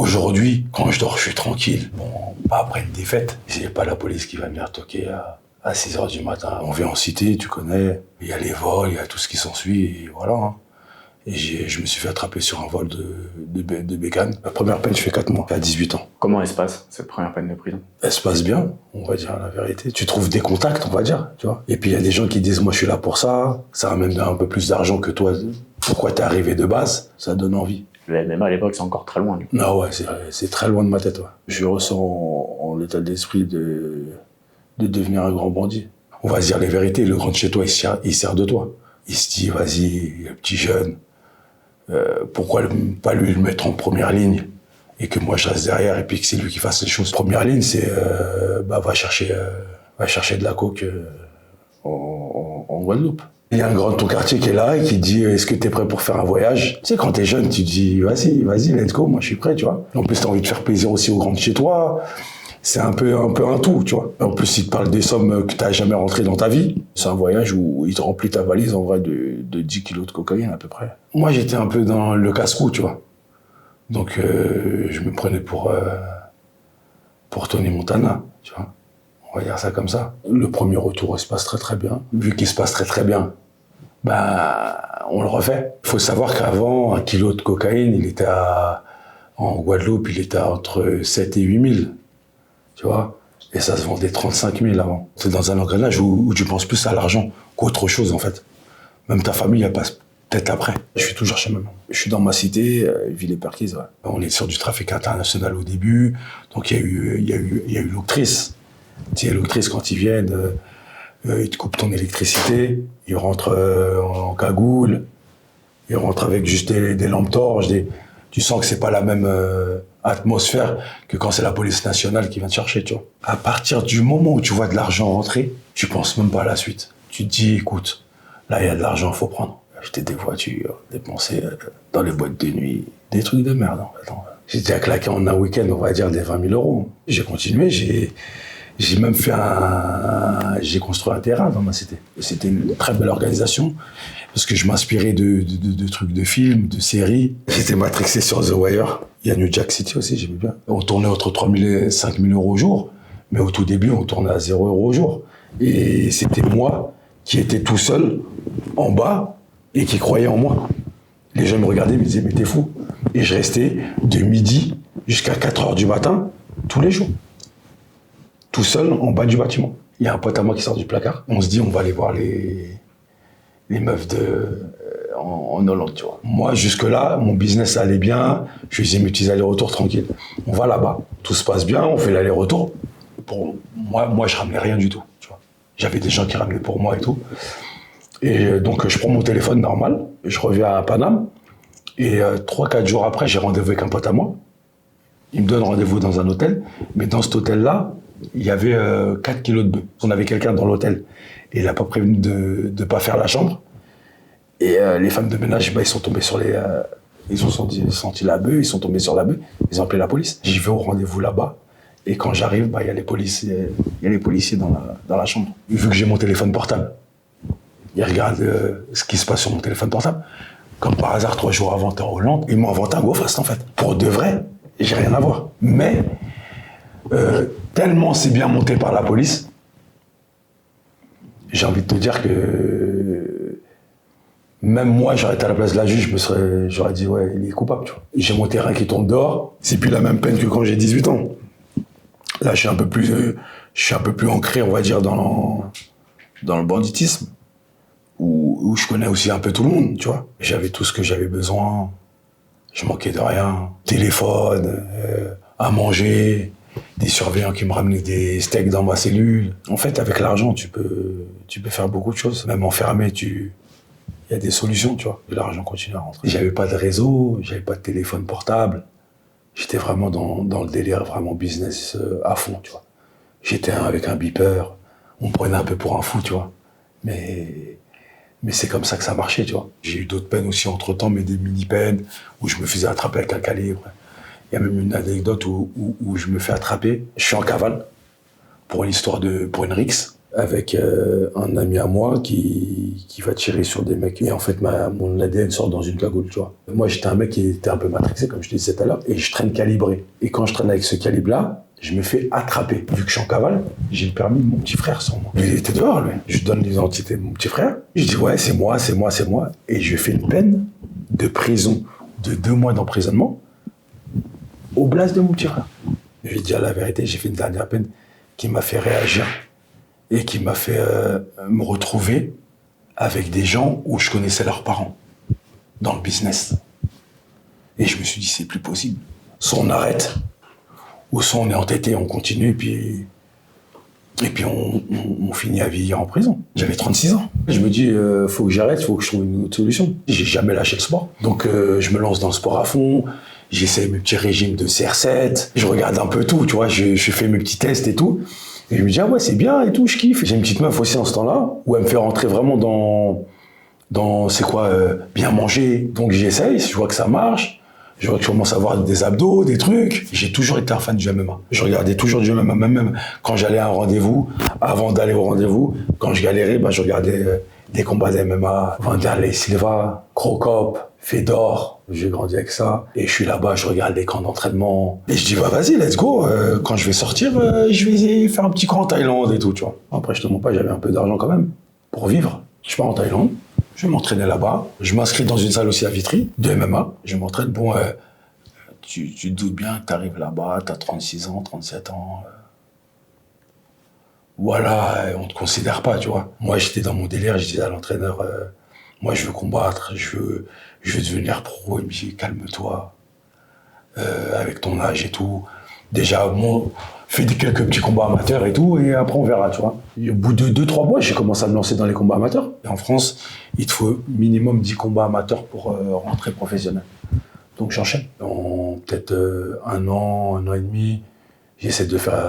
Aujourd'hui, quand je dors, je suis tranquille. Bon, pas après une défaite. J'ai pas la police qui va venir toquer à 6h du matin. On vient en cité, tu connais. Il y a les vols, il y a tout ce qui s'ensuit, et voilà. Hein. Et je me suis fait attraper sur un vol de bécane. La première peine, je fais 4 mois, à 18 ans. Comment elle se passe, cette première peine de prison? Elle se passe bien, on va dire la vérité. Tu trouves des contacts, on va dire, tu vois. Et puis il y a des gens qui disent, moi je suis là pour ça, ça ramène un peu plus d'argent que toi. Pourquoi t'es arrivé de base? Ça donne envie. Le MMA à l'époque, c'est encore très loin. Non, ouais, c'est très loin de ma tête, ouais. Je ressens en l'état d'esprit de devenir un grand bandit. On va se dire les vérités, le grand de chez toi, il sert de toi. Il se dit, vas-y, le petit jeune, pourquoi pas lui le mettre en première ligne et que moi je reste derrière et puis que c'est lui qui fasse les choses. Première ligne, c'est va chercher de la coke en Guadeloupe. Il y a un grand de ton quartier qui est là et qui dit est-ce que t'es prêt pour faire un voyage? Tu sais, quand t'es jeune, tu te dis vas-y, let's go, moi je suis prêt, tu vois. En plus, t'as envie de faire plaisir aussi aux grands de chez toi. C'est un peu un tout, tu vois. En plus, il te parle des sommes que t'as jamais rentrées dans ta vie. C'est un voyage où il te remplit ta valise en vrai de 10 kilos de cocaïne à peu près. Moi, j'étais un peu dans le casse-cou, tu vois. Donc, je me prenais pour Tony Montana, tu vois. On va dire ça comme ça. Le premier retour, il se passe très très bien. Vu qu'il se passe très très bien, on le refait. Il faut savoir qu'avant, 1 kilo de cocaïne, en Guadeloupe, il était entre 7 et 8 000. Tu vois, et ça se vendait 35 000 avant. C'est dans un engrenage où tu penses plus à l'argent qu'autre chose, en fait. Même ta famille, elle passe peut-être après. Je suis toujours chez maman. Je suis dans ma cité, Villers-Perquise, ouais. On est sur du trafic international au début, donc il y a eu l'octrice. Tu sais, l'octrice, quand ils viennent, ils te coupent ton électricité, ils rentrent en cagoule, ils rentrent avec juste des lampes torches, tu sens que c'est pas la même atmosphère que quand c'est la police nationale qui vient te chercher, tu vois. À partir du moment où tu vois de l'argent rentrer, tu penses même pas à la suite. Tu te dis, écoute, là, il y a de l'argent, faut prendre. Acheter des voitures, dépenser dans les boîtes de nuit, des trucs de merde, en fait. J'ai déjà claqué en un week-end, on va dire, des 20 000 euros. J'ai continué, j'ai même j'ai construit un terrain dans ma cité. C'était une très belle organisation parce que je m'inspirais de trucs de films, de séries. J'étais matrixé sur The Wire. Il y a New Jack City aussi, j'aimais bien. On tournait entre 3 000 et 5 000 euros au jour, mais au tout début, on tournait à 0 euros au jour. Et c'était moi qui étais tout seul en bas et qui croyais en moi. Les gens me regardaient, me disaient, mais t'es fou. Et je restais de midi jusqu'à 4 heures du matin, tous les jours. Tout seul, en bas du bâtiment. Il y a un pote à moi qui sort du placard. On se dit, on va aller voir les meufs en Hollande, tu vois. Moi, jusque-là, mon business allait bien. Je faisais mes petits allers-retours tranquilles. On va là-bas. Tout se passe bien, on fait l'aller-retour. Pour moi, je ramenais rien du tout, tu vois. J'avais des gens qui ramenaient pour moi et tout. Et donc, je prends mon téléphone normal. Je reviens à Paname. Et 3-4 jours après, j'ai rendez-vous avec un pote à moi. Il me donne rendez-vous dans un hôtel. Mais dans cet hôtel-là, il y avait 4 kilos de bœufs. On avait quelqu'un dans l'hôtel. Et il n'a pas prévenu de ne pas faire la chambre. Et les femmes de ménage, ils sont tombées sur ils ont senti la bœuf, ils sont tombés sur la bœuf. Ils ont appelé la police. J'y vais au rendez-vous là-bas. Et quand j'arrive, il y a les policiers dans la chambre. Vu que j'ai mon téléphone portable, ils regardent ce qui se passe sur mon téléphone portable. Comme par hasard, 3 jours avant, t'es en Hollande. Ils m'ont inventé un GoFast, en fait. Pour de vrai, j'ai rien à voir. Mais tellement c'est bien monté par la police, j'ai envie de te dire que même moi, j'aurais été à la place de la juge, j'aurais dit, ouais, il est coupable, tu vois. J'ai mon terrain qui tombe dehors, c'est plus la même peine que quand j'ai 18 ans. Là, je suis un peu plus ancré, on va dire, dans le banditisme, où je connais aussi un peu tout le monde, tu vois. J'avais tout ce que j'avais besoin, je manquais de rien. Téléphone, à manger, des surveillants qui me ramenaient des steaks dans ma cellule. En fait, avec l'argent, tu peux faire beaucoup de choses. Même enfermé, il y a des solutions, tu vois. Et l'argent continue à rentrer. J'avais pas de réseau, j'avais pas de téléphone portable. J'étais vraiment dans le délire, vraiment business à fond, tu vois. J'étais avec un beeper, on me prenait un peu pour un fou, tu vois. Mais c'est comme ça que ça marchait, tu vois. J'ai eu d'autres peines aussi entre-temps, mais des mini-peines, où je me faisais attraper avec un calibre. Il y a même une anecdote où je me fais attraper. Je suis en cavale pour une rixe. avec un ami à moi qui va tirer sur des mecs. Et en fait, mon ADN sort dans une cagoule, tu vois. Moi, j'étais un mec qui était un peu matrixé, comme je te disais tout à l'heure, et je traîne calibré. Et quand je traîne avec ce calibre-là, je me fais attraper. Vu que je suis en cavale, j'ai le permis de mon petit frère sans moi. Il était dehors, lui. Je lui donne l'identité de mon petit frère. Je dis, ouais, c'est moi. Et je fais une peine de prison de 2 mois d'emprisonnement au blast de mon petit frère. Je lui dis la vérité, j'ai fait une dernière peine qui m'a fait réagir et qui m'a fait me retrouver avec des gens où je connaissais leurs parents dans le business. Et je me suis dit, c'est plus possible. Soit on arrête, ou soit on est entêté, on continue, et puis on finit à vieillir en prison. J'avais 36 ans. Je me dis, faut que j'arrête, faut que je trouve une autre solution. J'ai jamais lâché le sport. Donc je me lance dans le sport à fond. J'essaie mes petits régimes de CR7. Je regarde un peu tout, tu vois. Je fais mes petits tests et tout. Et je me dis, ah ouais, c'est bien et tout, je kiffe. J'ai une petite meuf aussi en ce temps-là, où elle me fait rentrer vraiment dans c'est quoi, bien manger. Donc j'essaye, je vois que ça marche. Je vois que je commence à avoir des abdos, des trucs. J'ai toujours été un fan du MMA. Je regardais toujours du MMA, même quand j'allais à un rendez-vous, avant d'aller au rendez-vous, quand je galérais, je regardais des combats de MMA, Vanderlei Silva, Crocop, Fedor. J'ai grandi avec ça. Et je suis là-bas, je regarde les camps d'entraînement. Et je dis, vas-y, let's go. Quand je vais sortir, je vais essayer de faire un petit camp en Thaïlande et tout, tu vois. Après, je te mens pas, j'avais un peu d'argent quand même pour vivre. Je pars en Thaïlande. Je vais m'entraîner là-bas. Je m'inscris dans une salle aussi à Vitry, de MMA. Je m'entraîne. Bon, tu te doutes bien que t'arrives là-bas, t'as 36 ans, 37 ans. Voilà, on te considère pas, tu vois. Moi, j'étais dans mon délire, je disais à l'entraîneur, moi, je veux combattre, je veux devenir pro. Il me dit, calme-toi, avec ton âge et tout. Déjà, fais quelques petits combats amateurs et tout, et après, on verra, tu vois. Et au bout de 2-3 mois, j'ai commencé à me lancer dans les combats amateurs. Et en France, il te faut minimum 10 combats amateurs pour rentrer professionnel. Donc, j'enchaîne. En peut-être 1 an, 1 an et demi, j'essaie de faire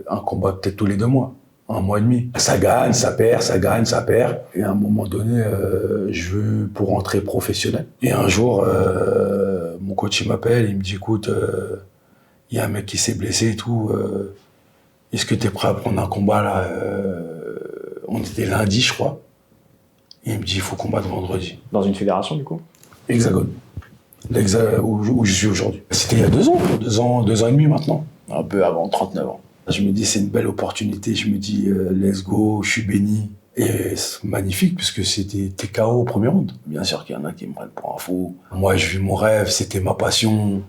un combat peut-être tous les 2 mois. 1 mois et demi. Ça gagne, ça perd, ça gagne, ça perd. Et à un moment donné, je veux pour rentrer professionnel. Et un jour, mon coach il m'appelle, il me dit, écoute, il y a un mec qui s'est blessé et tout. Est-ce que tu es prêt à prendre un combat là On était lundi, je crois. Et il me dit, il faut combattre vendredi. Dans une fédération, du coup? Hexagone. Où je suis aujourd'hui. C'était il y a 2 ans, 2 ans et demi maintenant. Un peu avant 39 ans. Je me dis, c'est une belle opportunité. Je me dis, let's go, je suis béni. Et c'est magnifique, puisque t'es KO au premier round. Bien sûr qu'il y en a qui me prennent pour un fou. Moi, je vis mon rêve, c'était ma passion.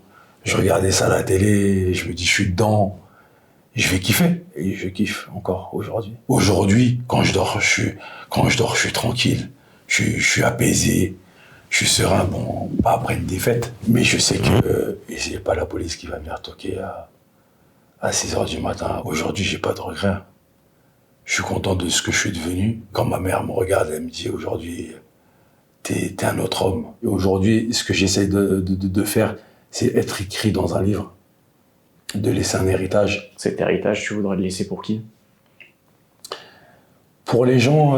Je regardais ça à la télé, je me dis, je suis dedans. Je vais kiffer. Et je kiffe encore aujourd'hui. Aujourd'hui, quand je dors, je suis tranquille. Je suis apaisé. Je suis serein, bon, pas après une défaite. Mais je sais que c'est pas la police qui va venir toquer à 6h du matin. Aujourd'hui, j'ai pas de regrets. Je suis content de ce que je suis devenu. Quand ma mère me regarde, elle me dit, aujourd'hui, t'es un autre homme. Et aujourd'hui, ce que j'essaie de faire, c'est être écrit dans un livre. De laisser un héritage. Cet héritage, tu voudrais le laisser pour qui? Pour les gens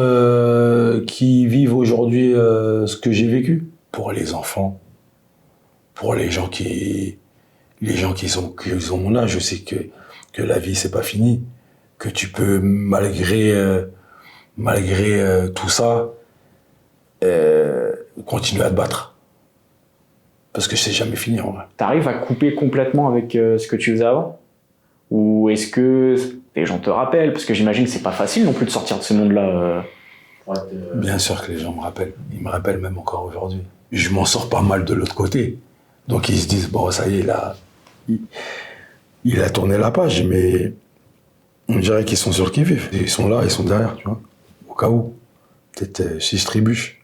qui vivent aujourd'hui ce que j'ai vécu. Pour les enfants. Pour les gens qui ont mon âge. Je sais que la vie, c'est pas fini. Que tu peux, malgré tout ça, continuer à te battre. Parce que c'est jamais fini, en vrai. T'arrives à couper complètement avec ce que tu faisais avant? Ou est-ce que les gens te rappellent? Parce que j'imagine que c'est pas facile non plus de sortir de ce monde-là. Bien sûr que les gens me rappellent. Ils me rappellent même encore aujourd'hui. Je m'en sors pas mal de l'autre côté. Donc ils se disent, bon, ça y est, là, il a tourné la page, mais on dirait qu'ils sont sur le qui-vive. Ils sont là, ils sont derrière, tu vois. Au cas où. Peut-être si je trébuche.